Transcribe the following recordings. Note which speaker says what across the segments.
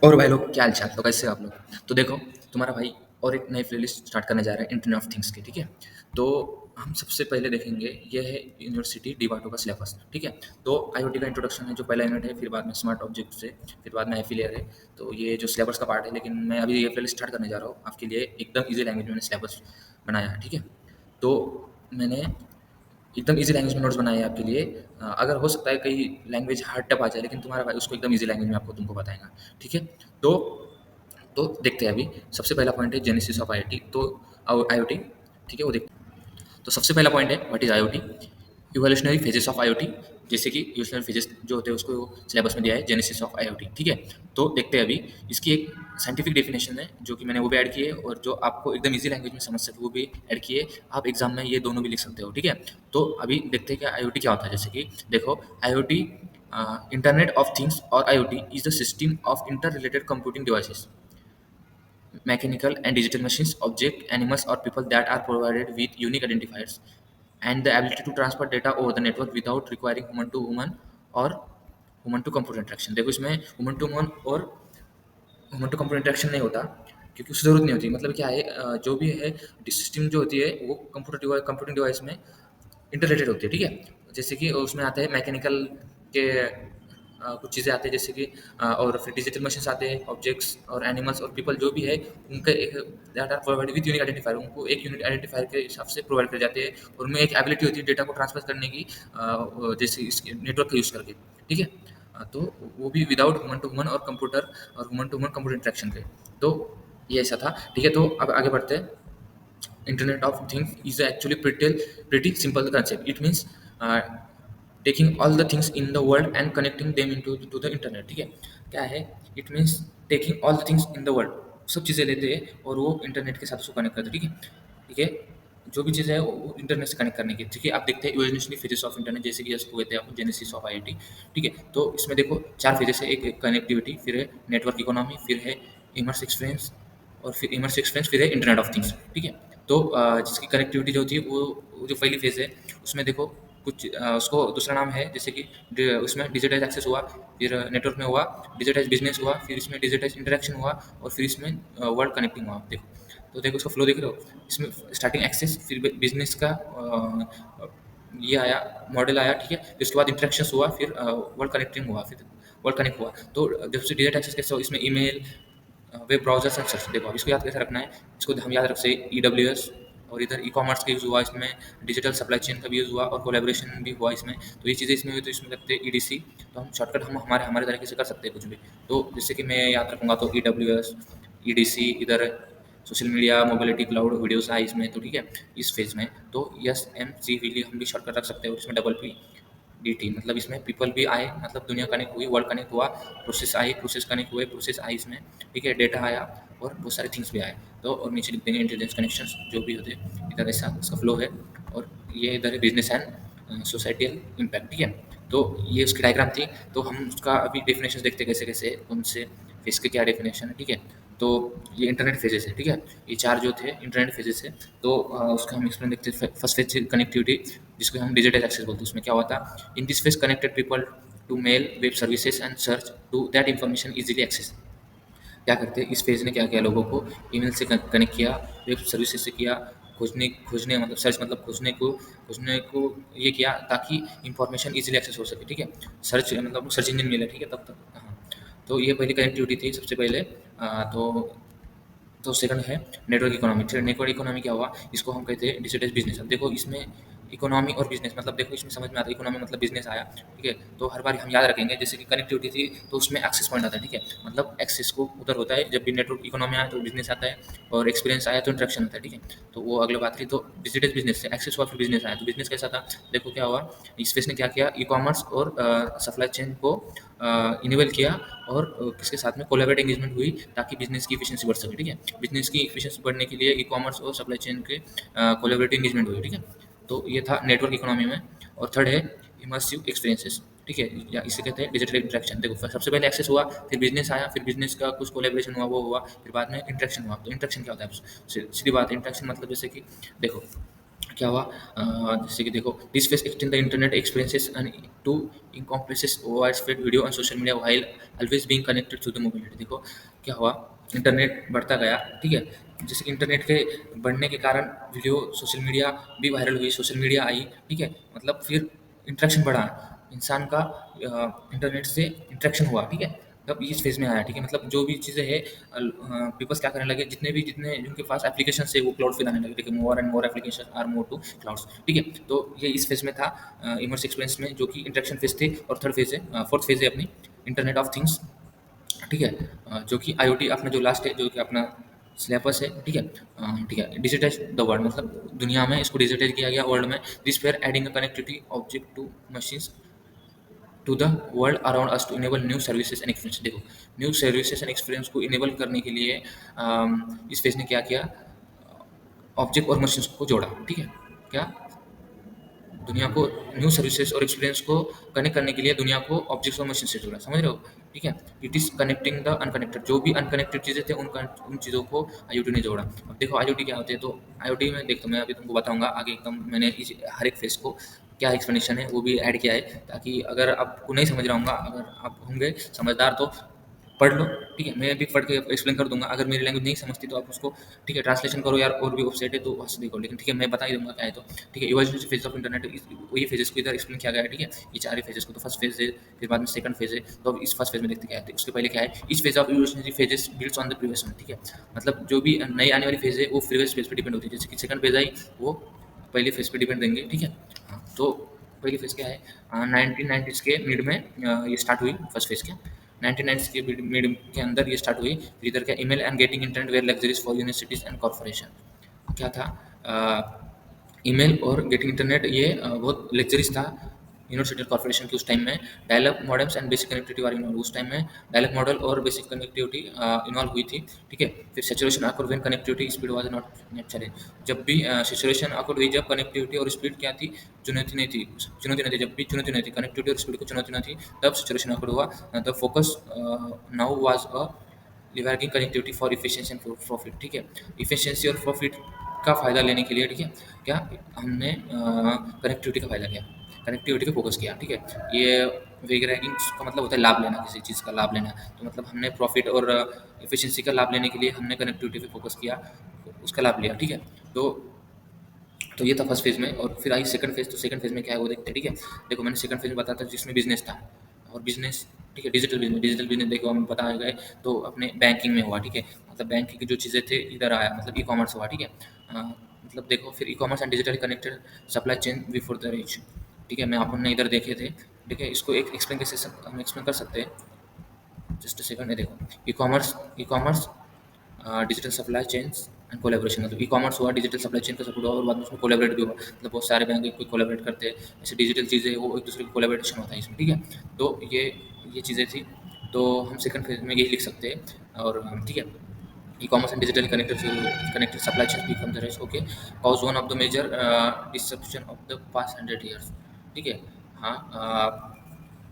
Speaker 1: और भाई लोग क्या हाल चाल, तो कैसे हो आप लोग। तो देखो, तुम्हारा भाई और एक नई प्लेलिस्ट स्टार्ट करने जा रहा है इंटरनेट ऑफ थिंग्स की। ठीक है, तो हम सबसे पहले देखेंगे ये है यूनिवर्सिटी डिवाटो का सिलेबस। ठीक है, तो आईओटी का इंट्रोडक्शन है जो पहला यूनिट है, फिर बाद में स्मार्ट ऑब्जेक्ट्स है, फिर बाद में एफिलियर है। तो ये जो सिलेबस का पार्ट है, लेकिन मैं अभी ये प्लेलिस्ट स्टार्ट करने जा रहा हूँ आपके लिए एकदम ईजी लैंग्वेज में मैंने सिलेबस बनाया है। ठीक है, तो मैंने एकदम ईजी लैंग्वेज में नोट्स बनाए हैं आपके लिए। अगर हो सकता है कई लैंग्वेज हार्ड टप आ जाए, लेकिन तुम्हारा भाई उसको एकदम ईजी लैंग्वेज में आपको तुमको बताएगा। ठीक है, तो देखते हैं अभी। सबसे पहला पॉइंट है जेनेसिस ऑफ आईओटी। तो आईओटी, ठीक है, वो देखते हैं। तो सबसे पहला पॉइंट है what is IoT, evolutionary phases of IoT. जैसे कि इवोल्यूशनरी फेजेस जो होते हैं उसको सिलेबस में दिया है जेनेसिस ऑफ आईओटी। ठीक है, तो देखते हैं अभी। इसकी एक साइंटिफिक डेफिनेशन है जो कि मैंने वो भी ऐड की है, और जो आपको एकदम इजी लैंग्वेज में समझ सके वो भी ऐड की है। आप एग्जाम में ये दोनों भी लिख सकते हो। ठीक है, तो अभी देखते हैं कि आईओटी क्या होता है। जैसे कि देखो, आईओटी इंटरनेट ऑफ थिंग्स और IoT is the system of inter related computing devices, mechanical and digital machines, object, animals, or people that are provided with unique identifiers and the ability to transfer data over the network without requiring human to human or human to computer interaction। देखो, इसमें human to human और human to computer interaction नहीं होता, क्योंकि उसकी ज़रूरत नहीं होती। मतलब क्या है, जो भी है सिस्टम जो होती है वो कंप्यूटिंग डिवाइस में इंटरलेटेड होती है। ठीक है, जैसे कि उसमें आते हैं मैकेनिकल के कुछ चीज़ें आती है, जैसे कि और फिर डिजिटल मशीन्स आते हैं, ऑब्जेक्ट्स और एनिमल्स और पीपल जो भी है उनका एक data provide with unique identifier, उनको एक यूनिक आइडेंटिफायर के हिसाब से प्रोवाइड कर जाते हैं। और उनमें एक एबिलिटी होती है डेटा को ट्रांसफर करने की, जैसे इस नेटवर्क का यूज़ करके। ठीक है, तो वो भी विदाउट ह्यूमन टू ह्यूमन और कंप्यूटर और human to human computer interaction के। तो ये ऐसा था। ठीक है, तो अब आगे बढ़ते हैं। Internet of Things is actually pretty simple concept. It means taking all the things in the world and connecting them into to the internet। ठीक है, क्या है, it means taking all the things in the world, सब चीज़ें लेते हैं और वो इंटरनेट के साथ उसको कनेक्ट करते हैं। ठीक है, ठीक है, जो भी चीज़ है वो इंटरनेट से कनेक्ट करने की। ठीक है, आप देखते हैं इवोल्यूशनरी फेजेस ऑफ इंटरनेट, जैसे कि इसको कहते हैं आप जेनेसिस ऑफ आईओटी। ठीक है, तो इसमें देखो चार फेजेस है। एक कनेक्टिविटी, फिर है नेटवर्क इकोनॉमी, फिर है इमर्स एक्सपीरियंस, और फिर इमर्सिव एक्सपीरियंस, फिर है इंटरनेट ऑफ थिंग्स। ठीक है, तो जिसकी कनेक्टिविटी जो होती है वो जो पहली फेज़ है उसमें देखो कुछ उसको दूसरा नाम है, जैसे कि उसमें डिजिटाइज एक्सेस हुआ, फिर नेटवर्क में हुआ डिजिटाइज बिजनेस हुआ, फिर इसमें डिजिटाइज इंटरेक्शन हुआ, और फिर इसमें वर्ल्ड कनेक्टिंग हुआ। देखो, तो देखो उसका फ्लो देख रहे हो, इसमें स्टार्टिंग एक्सेस, फिर बिजनेस का ये आया, मॉडल आया। ठीक है, फिर उसके बाद इंटरेक्शंस हुआ, फिर वर्ल्ड कनेक्टिंग हुआ, फिर वर्ल्ड कनेक्ट हुआ। तो जब से डिजिटल एक्सेस कैसे हो, इसमें email, web browsers and search. देखो, अब इसको याद कैसे रखना है, इसको हम याद रख सकते ई डब्ल्यू एस, और इधर ई कॉमर्स का यूज़ हुआ, इसमें डिजिटल सप्लाई चेन का भी यूज़ हुआ, और कोलेब्रेशन भी हुआ इसमें। तो ये चीज़ें इसमें हुई, तो इसमें रखते हैं ई डी सी। तो हम शॉर्टकट हम हमारे हमारे तरीके से कर सकते हैं कुछ भी। तो जैसे कि मैं याद रखूँगा तो E W S, E D C, इधर social media, mobility, cloud, videos आए इसमें। तो ठीक है, इस फेज़ में तो एस एम सी वी हम भी शॉर्टकट रख सकते हैं, और इसमें डबल पी डी टी, मतलब इसमें पीपल भी आए, मतलब दुनिया कनेक्ट हुई, वर्ल्ड कनेक्ट हुआ, प्रोसेस आई, प्रोसेस कनेक्ट हुए, प्रोसेस आई इसमें। ठीक है, डेटा आया, और बहुत सारे थिंग्स भी आए। तो और नीचे लिख देंगे इंटेलिजेंस कनेक्शंस जो भी होते हैं, इधर ऐसा उसका फ्लो है। और ये इधर है बिजनेस एंड सोसाइटियल इम्पैक्ट। ठीक है, तो ये उसकी डायग्राम थी। तो हम उसका अभी डेफिनेशन देखते हैं कैसे कैसे कौन से फेज के क्या डेफिनेशन है। ठीक है, तो ये इंटरनेट फेजेस है। ठीक है, ये चार जो थे इंटरनेट फेजेस है। तो उसका हम एक्सप्लेन देखते हैं। फर्स्ट फेज कनेक्टिविटी, जिसको हम डिजिटल एक्सेस बोलते हैं। उसमें क्या होता है, in this phase connected people to mail, web services and search to that information easily access. क्या करते हैं, इस पेज ने क्या किया, लोगों को ईमेल से कनेक्ट किया, वेब सर्विसेज से किया, खोजने खोजने मतलब सर्च, मतलब खोजने को ये किया, ताकि इंफॉर्मेशन इजीली एक्सेस हो सके। ठीक है, सर्च मतलब सर्च इंजन मिला। ठीक है, तब तक हाँ। तो ये पहली कनेक्टिविटी थी सबसे पहले। तो सेकंड है नेटवर्क इकोनॉमी। फिर नेटवर्क इकोनॉमी क्या हुआ, इसको हम कहते हैं डिजिटल बिजनेस। अब देखो, इसमें इकोनॉमी और बिजनेस, मतलब देखो इसमें समझ में आता है, इकोनॉमी मतलब बिजनेस आया। ठीक है, तो हर बार हम याद रखेंगे, जैसे कि कनेक्टिविटी थी तो उसमें एक्सेस पॉइंट आता है। ठीक है, मतलब एक्सेस को उधर होता है, जब भी नेटवर्क इकोनॉमी आया तो बिजनेस आता है, और एक्सपीरियंस आया तो इंट्रैक्शन आता है। ठीक है, तो वो अगले बात रही। तो डिजिटल बिजनेस से एक्सेस हुआ, फिर बिजनेस आया। तो बिजनेस कैसा था, देखो क्या हुआ, स्पेस ने क्या किया, ई कॉमर्स और सप्लाई चेन को इनेबल किया, और किसके साथ में कोलैबोरेट एंगेजमेंट हुई, ताकि बिजनेस की एफिशिएंसी बढ़ सके। ठीक है, बिजनेस की एफिशिएंसी बढ़ने के लिए ई कॉमर्स और सप्लाई चेन के कोलैबोरेट एंगेजमेंट हुई। ठीक है, तो ये था नेटवर्क इकोनॉमी में। और थर्ड है इमर्सिव एक्सपीरियंसेस। ठीक है, या इसे कहते हैं डिजिटल इंटरेक्शन। देखो, सबसे पहले एक्सेस हुआ, फिर बिजनेस आया, फिर बिजनेस का कुछ कोलैबोरेशन हुआ, वो हुआ, फिर बाद में इंटरेक्शन हुआ। तो इंटरेक्शन क्या होता है, सीधी बात, इंटरेक्शन मतलब जैसे कि देखो, क्या हुआ, जैसे कि देखो, this phase extend the internet experiences and to encompasses wide spread video on social media while always being connected to the mobility. देखो क्या हुआ, इंटरनेट बढ़ता गया, ठीक है। जैसे इंटरनेट के बढ़ने के कारण वीडियो सोशल मीडिया भी वायरल हुई, सोशल मीडिया आई, ठीक है। मतलब फिर इंटरेक्शन बढ़ा, इंसान का इंटरनेट से इंटरेक्शन हुआ, ठीक है। तब इस फेज़ में आया, ठीक है। मतलब जो भी चीज़ें हैं, पीपल्स क्या करने लगे, जितने जिनके पास एप्लीकेशन है वो क्लाउड पे लाने लगे, ठीक है। More and more application are move to clouds, ठीक है। तो ये इस फेज़ में था, इमर्स एक्सपीरियंस में, जो कि इंटरेक्शन फेज़ थे। और थर्ड फेज़ है, फोर्थ फेज़ है अपनी, इंटरनेट ऑफ थिंग्स, ठीक है। जो कि आईओटी अपना जो लास्ट है, जो कि अपना सिलेबस है, ठीक है। ठीक है, डिजिटाइज द वर्ल्ड, मतलब दुनिया में इसको डिजिटाइज किया गया वर्ल्ड में। This fair adding connectivity object to machines to the world around us to enable new services and experience. देखो, न्यू सर्विसेज एंड एक्सपीरियंस को इनेबल करने के लिए इस फेज ने क्या किया, ऑब्जेक्ट और मशीन्स को जोड़ा, ठीक है। क्या, दुनिया को न्यू सर्विसेज और एक्सपीरियंस को कनेक्ट करने के लिए दुनिया को ऑब्जेक्ट्स और मशीन से जोड़ा, समझ रहे हो, ठीक है। It is connecting the unconnected, जो भी अनकनेक्टेड चीज़ें थे उन चीज़ों को आईओटी ने जोड़ा। अब देखो आईओटी क्या होते हैं, तो आईओटी में देखो, मैं अभी तुमको बताऊंगा आगे एकदम, मैंने हर एक फेस को क्या एक्सप्लेनेशन है वो भी ऐड किया है, ताकि अगर आपको नहीं समझ रहा होगा, अगर आप होंगे समझदार तो पढ़ लो, ठीक है। मैं भी पढ़ के एक्सप्लेन कर दूंगा, अगर मेरी लैंग्वेज नहीं समझती तो आप उसको, ठीक है, ट्रांसलेशन करो यार, और भी वेबसाइट है तो वहाँ से देखो, लेकिन ठीक है मैं बता ही दूंगा क्या है। तो ठीक है, इवोल्यूशनरी फेज ऑफ इंटरनेट, वही फेजेस को इधर एक्सप्लेन किया गया है, ठीक है। ये चार ही फेजेस को, तो फर्स्ट फेज है, फिर बाद में सेकंड फेज है। तो अब इस फर्स्ट फेज में देखते क्या है, तो उसके पहले क्या है, इस phase of evolutionary phases builds on the previous one, ठीक है। मतलब जो भी नई आने वाली फेज है वो प्रीवियस फेज पे डिपेंड होती है। जैसे कि सेकंड फेज आई, वो पहले फेज पे डिपेंड रहेंगे, ठीक है। हाँ, तो पहली फेज क्या है, 1990s के मिड में ये स्टार्ट हुई फर्स्ट फेज क्या, 1990s के मिड के अंदर ये स्टार्ट हुई। फिर इधर क्या, email and getting internet where luxuries for universities and corporation. क्या था, ईमेल और गेटिंग इंटरनेट, ये बहुत लग्जरीज था यूनिवर्सिटी कॉर्पोरेशन की उस टाइम में। Dial-up modems and basic connectivity वाली इन्वॉल्व, उस टाइम में डायलअप मॉडल और बेसिक कनेक्टिविटी इन्वॉल्व हुई थी, ठीक है। फिर saturation occur when connectivity speed was not net challenge, जब भी सेचुरेशन ऑकर हुई, जब कनेक्टिविटी और स्पीड क्या थी, चुनौती नहीं थी, जब भी चुनौती नहीं थी, कनेक्टिविटी और स्पीड को चुनौती नहीं थी, तब सेचुरेशन ऑकर हुआ। The focus now was a leveraging connectivity for efficiency and profit, ठीक है। इफिशिएंसी और प्रॉफिट का फ़ायदा लेने के लिए, ठीक है, क्या हमने कनेक्टिविटी का फ़ायदा लिया, कनेक्टिविटी को फोकस किया, ठीक है। ये वेग रैगिंग का मतलब होता है लाभ लेना, किसी चीज़ का लाभ लेना। तो मतलब हमने प्रॉफिट और एफिशिएंसी का लाभ लेने के लिए हमने कनेक्टिविटी पे फोकस किया, उसका लाभ लिया, ठीक है। तो ये था फर्स्ट फेज में। और फिर आई सेकंड फेज, तो सेकंड फेज में क्या है वो देखते हैं, ठीक है। देखो मैंने सेकंड फेज में बताया था जिसमें बिजनेस था, और बिजनेस, ठीक है, डिजिटल बिजनेस देखो हम बताए गए, तो अपने बैंकिंग में हुआ, ठीक है। मतलब बैंकिंग की जो चीज़ें थे इधर आया, मतलब ई कॉमर्स हुआ, ठीक है। मतलब देखो, फिर ई commerce and digitally connected supply chain before the reach, ठीक है। मैं अपन ने इधर देखे थे, ठीक है। इसको एक एक्सप्लेन कैसे हम एक्सप्लेन कर सकते हैं, जस्ट सेकंड है। देखो, e commerce digital supply chains and collaboration, मतलब ई कॉमर्स हुआ, डिजिटल सप्लाई चेन का सपोर्ट हुआ, और बाद में उसमें कोलैबोरेट भी हुआ। मतलब बहुत सारे बैंक कोई कोलैबोरेट करते हैं, ऐसे डिजिटल चीज़ें वो एक दूसरे की कोलैबोरेशन होता है इसमें, ठीक है। तो ये चीज़ें थी, तो हम सेकंड फेज में यही लिख सकते हैं। और ठीक है, e commerce and digital connected supply chain become the rest, okay, cause one of the major disruption of the past 100 years, ठीक है। हाँ,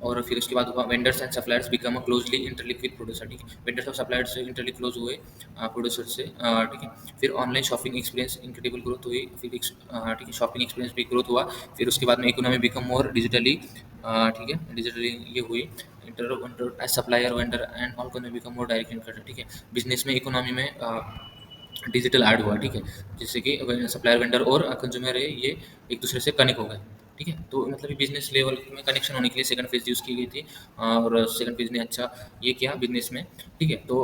Speaker 1: और फिर उसके बाद हुआ vendors and suppliers become a closely interlink with producer, ठीक है। वेंडर्स और सप्लायर्स से इंटरलिंक क्लोज हुए प्रोड्यूसर से, ठीक है। फिर online shopping experience incredible growth हुई, फिर ठीक है, शॉपिंग एक्सपीरियंस भी ग्रोथ हुआ। फिर उसके बाद में इकोनॉमी बिकम मोर डिजिटली, ठीक है, डिजिटली ये हुई। Inter edge supplier vendor and all economy become more direct internet, ठीक है। बिजनेस में इकोनॉमी में डिजिटल ऐड हुआ, ठीक है। जैसे कि सप्लायर वेंडर और कंज्यूमर है, ये एक दूसरे से कनेक्ट हो गए, ठीक है। तो मतलब बिजनेस लेवल में कनेक्शन होने के लिए सेकंड फेज यूज़ की गई थी, और सेकंड फेज ने अच्छा ये किया बिजनेस में, ठीक है। तो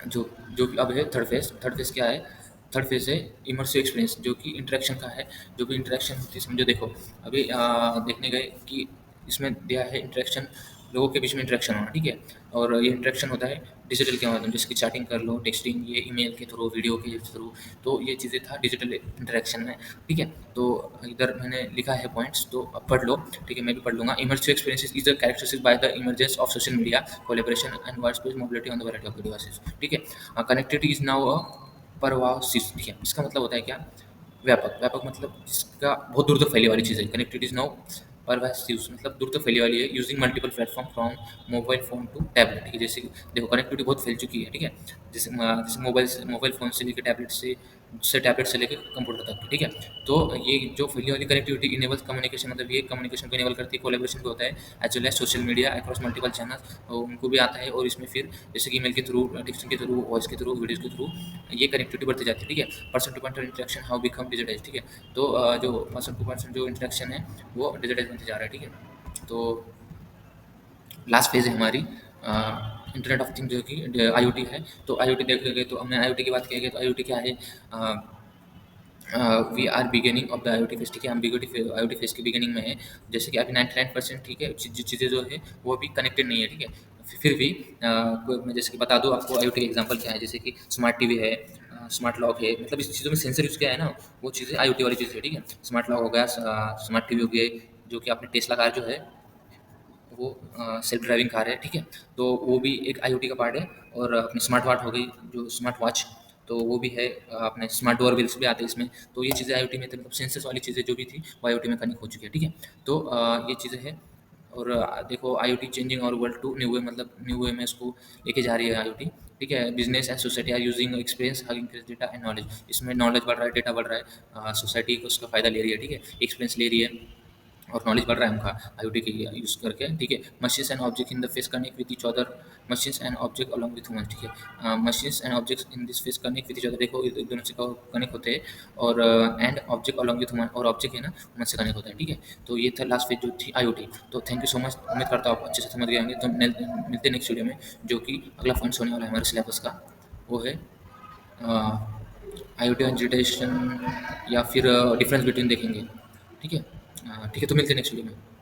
Speaker 1: जो जो कि अब है थर्ड फेज क्या है, थर्ड फेज है इमर्सिव एक्सपीरियंस, जो कि इंटरेक्शन का है। जो भी इंटरेक्शन होती है, समझो, देखो अभी देखने गए कि इसमें दिया है इंटरेक्शन, लोगों के बीच में इंटरेक्शन होना, ठीक है। और ये इंटरेक्शन होता है डिजिटल के माध्यम, जैसे कि चैटिंग कर लो, टेक्सटिंग, ये ईमेल के थ्रू, वीडियो के थ्रू। तो ये चीज़ें था डिजिटल इंटरेक्शन में, ठीक है। तो इधर मैंने लिखा है पॉइंट्स, तो अब पढ़ लो, ठीक है, मैं भी पढ़ लूँगा। Immersive experiences is the characteristic by the emergence of social media collaboration and wide space mobility on the variety of devices, ठीक है। कनेक्टिविटी इज नाउ अ परवासिव, ठीक है। इसका मतलब होता है क्या, व्यापक, व्यापक मतलब जिसका बहुत दूर तक फैली वाली चीज़ है। कनेक्टिविटी इज नाउ परवासिव, मतलब दूर तक फैली वाली है, using multiple platform from mobile phone to tablet, ठीक है। जैसे देखो कनेक्टिविटी बहुत फैल चुकी है, ठीक है। जैसे मोबाइल फ़ोन से लेकर टैबलेट से से टैबलेट से लेकर कंप्यूटर तक की, ठीक है। तो ये जो फैली वाली कनेक्टिविटी इनेबल्स कम्युनिकेशन, मतलब ये कम्युनिकेशन को इनेबल करती है, कोलेब्रेशन भी होता है, as well as social media across multiple channels उनको भी आता है। और इसमें फिर जैसे कि ईमेल के थ्रू, टेक्स्टिंग के थ्रू, वॉइस के थ्रू, वीडियोज़ के थ्रू ये कनेक्टिविटी बढ़ती जाती है, ठीक है। Person to person interaction how become digitize, ठीक है। तो जो पर्सन टू पर्सन जो इंटरेक्शन है वो डिजिटाइज बनते जा रहा है, ठीक है। तो लास्ट फेज़ है हमारी इंटरनेट ऑफ थिंग जो कि आईओटी है। तो आईओटी देखेंगे तो हमने आईओटी की बात की है, तो आईओटी क्या है? We are beginning of the IoT phase, ठीक है। हम आईओटी फेज के बिगिनिंग में है। जैसे कि अभी 99%, ठीक है, चीज़ें जो है वो अभी कनेक्टेड नहीं है, ठीक है। फिर भी मैं जैसे कि बता दूँ आपको आईओटी के एग्जांपल क्या है, जैसे कि स्मार्ट टीवी है, स्मार्ट लॉक है, मतलब इस चीज़ों में सेंसर यूज़ किया है ना, वो चीज़ें आईओटी वाली चीज़ें है, ठीक है। स्मार्ट लॉक हो गया, स्मार्ट टीवी हो गया, जो कि आपने टेस्ला कार जो है वो सेल्फ ड्राइविंग कार है, ठीक है। तो वो भी एक आईओटी का पार्ट है। और अपनी स्मार्ट वाट हो गई, जो स्मार्ट वॉच, तो वो भी है। अपने स्मार्ट डोर बिल्स भी आते हैं इसमें। तो ये चीज़ें आईओटी में, मतलब सेंसर्स वाली चीज़ें जो भी थी वो आईओटी में कनेक्ट हो चुकी है, ठीक है। तो ये चीज़ें हैं। और देखो आईओटी चेंजिंग और वर्ल्ड टू न्यू वे, मतलब न्यू वे में इसको लेके जा रही है आईओटी, ठीक है। Business and society are using experience hug increase data and knowledge, इसमें नॉलेज बढ़ रहा है, डेटा बढ़ रहा है, सोसाइटी को उसका फ़ायदा ले रही है, ठीक है, एक्सपीरियंस ले रही है और नॉलेज बढ़ रहा है उनका आईओटी के यूज़ करके, ठीक है। Machines and object in the face connect with each other, machines and object along with human, ठीक है। Machines and objects in this face connect with each other, देखो एक दोनों से कनेक्ट होते हैं। और and object along with human, और ऑब्जेक्ट है ना ह्यूमन से कनेक्ट होता है, ठीक है। तो ये था लास्ट फेज जो थी आईओटी। तो थैंक यू सो मच, उम्मीद करता हूँ आप अच्छे से समझ गए होंगे। तो मिलते हैं नेक्स्ट वीडियो में, जो कि अगला पॉइंट्स होने वाला है हमारे सिलेबस का, वो है आईओटी एंड डिजिटाइजेशन, या फिर डिफरेंस बिटवीन देखेंगे, ठीक है। ठीक है, तो मिलते हैं नेक्स्ट वीडियो में।